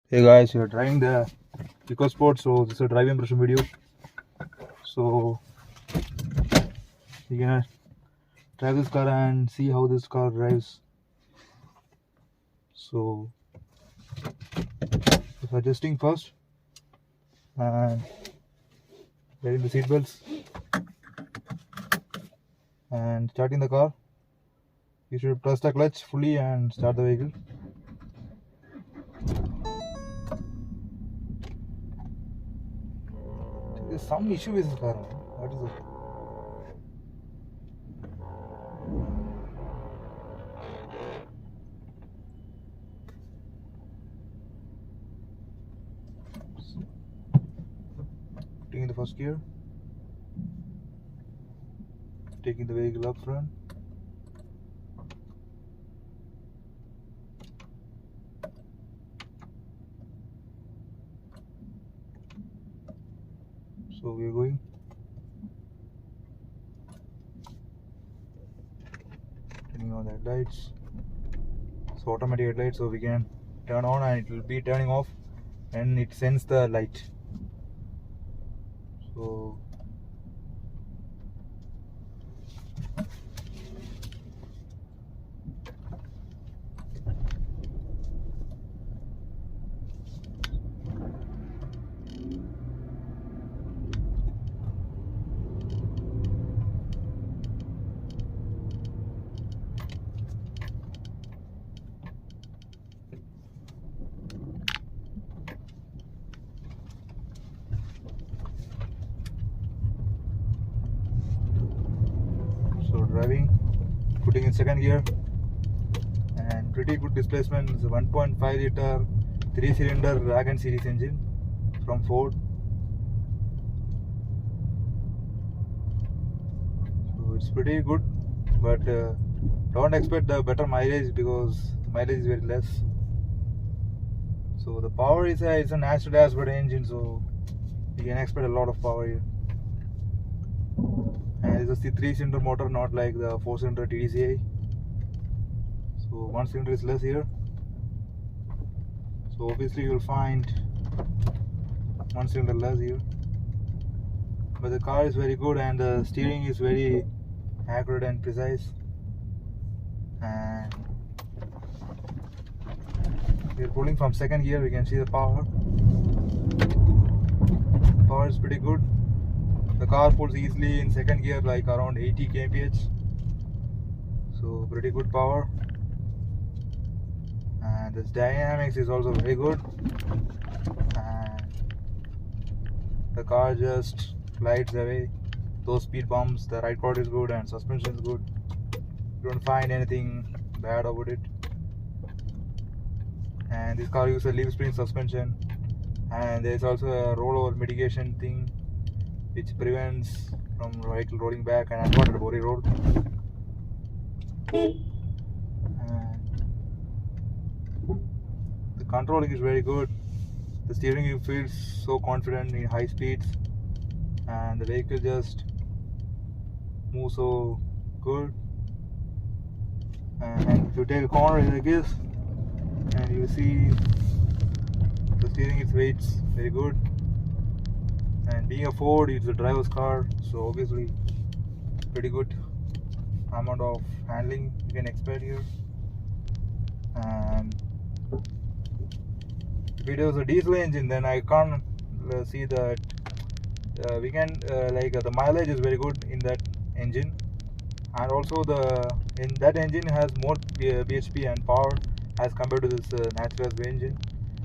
Hey guys, we are driving the Ecosport, so this is a driving impression video. So we're gonna drive this car and see how this car drives. So if adjusting first and wearing the seat belts and starting the car, you should press the clutch fully and start the vehicle. There's some issue with this car. What is it? Putting in the first gear, taking the vehicle up front. So we are going. Turning on the headlights. So automatic headlights, so we can turn on and it will be turning off and it sends the light. So driving, putting in second gear, and pretty good displacement. It's a 1.5 liter 3-cylinder wagon series engine from Ford. So it's pretty good, but don't expect the better mileage because the mileage is very less. So the power is it's a natural gas engine, so you can expect a lot of power here. And it's a 3-cylinder motor, not like the 4-cylinder TDCI. So 1 cylinder is less here. So obviously you'll find 1 cylinder less here. But the car is very good and the steering is very accurate and precise. And we're pulling from second gear, we can see the power. Power is pretty good. The car pulls easily in second gear, like around 80 kmph. So pretty good power. And this dynamics is also very good. And the car just glides away. Those speed bumps, the ride cord is good and suspension is good. You don't find anything bad about it. And this car uses a leaf spring suspension. And there's also a rollover mitigation thing which prevents from vehicle rolling back and unwanted body roll. And the controlling is very good. The steering wheel feels so confident in high speeds, and the vehicle just moves so good. And if you take a corner like this, and you see the steering is weights very good. And being a Ford, it's a driver's car, so obviously pretty good amount of handling you can expect here. And if it was a diesel engine, then I can't see that we can the mileage is very good in that engine, and also in that engine has more bhp and power as compared to this natural gas engine,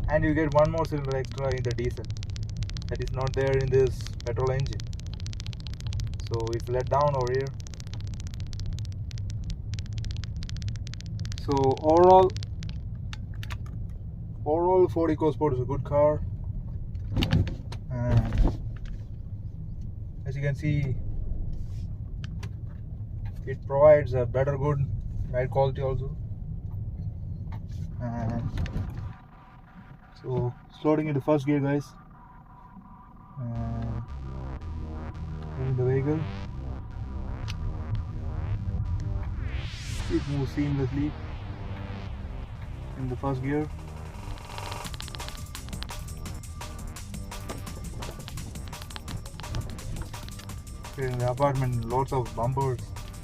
and you get one more cylinder extra in the diesel that is not there in this petrol engine. So it's let down over here. So overall Ford EcoSport is a good car, and as you can see, it provides a better good ride quality also. And so loading into first gear, guys, and in the vehicle, it moves seamlessly in the first gear. In the apartment, lots of bumpers,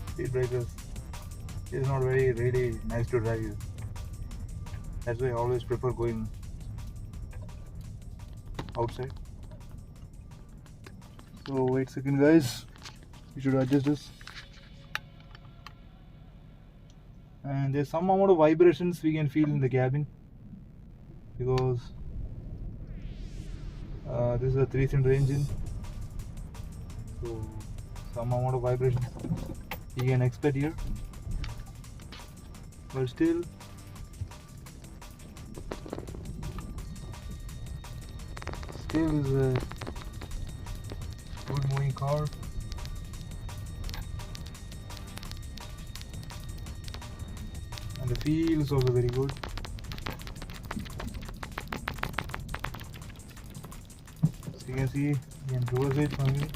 speed breakers. It's not really nice to drive. That's why I always prefer going outside. So wait a second, guys. You should adjust this. And there's some amount of vibrations we can feel in the cabin because this is a 3-cylinder engine. So some amount of vibrations you can expect here, but still is a good moving car. And the feel is also very good. So you can see, you can reverse it from here.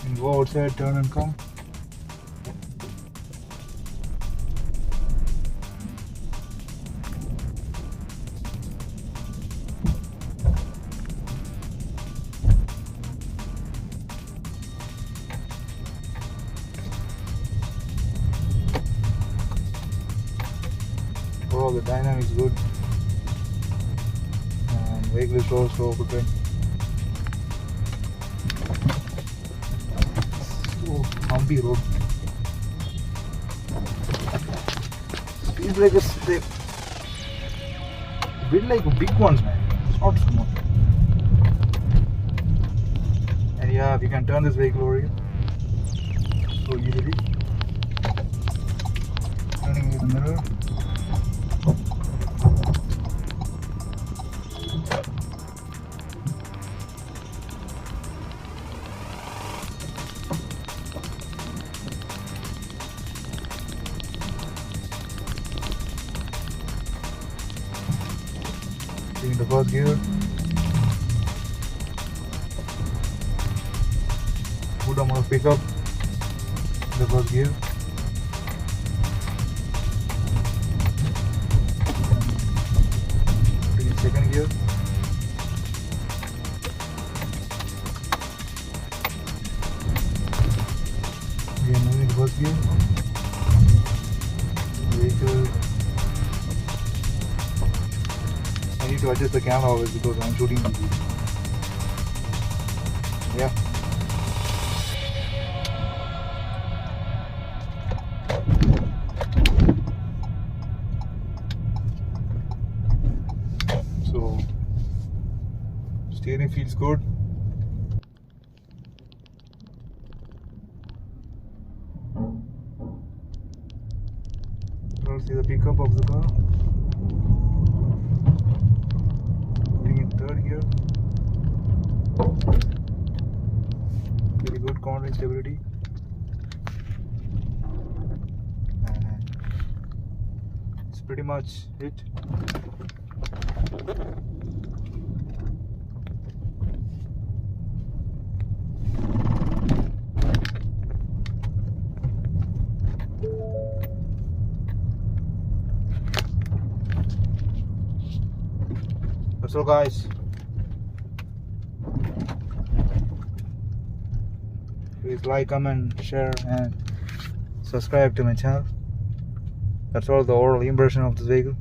And go outside, turn and come. Oh, the dynamics good. And vehicle is also good. So bumpy road. Speed breakers, they build like big ones, man. It's not small. And yeah, we can turn this vehicle over here so easily. Turning with the mirror. In the first gear, good amount of pickup in the first gear. In second gear, we are moving in the first gear. Vehicle. I need to adjust the camera always because I'm shooting the video. Yeah. So steering feels good. Let's see the pickup of the car. Third gear, very good cornering stability, and it's pretty much it. That's all, guys. Please like, comment, share, and subscribe to my channel. That's all the overall impression of this vehicle.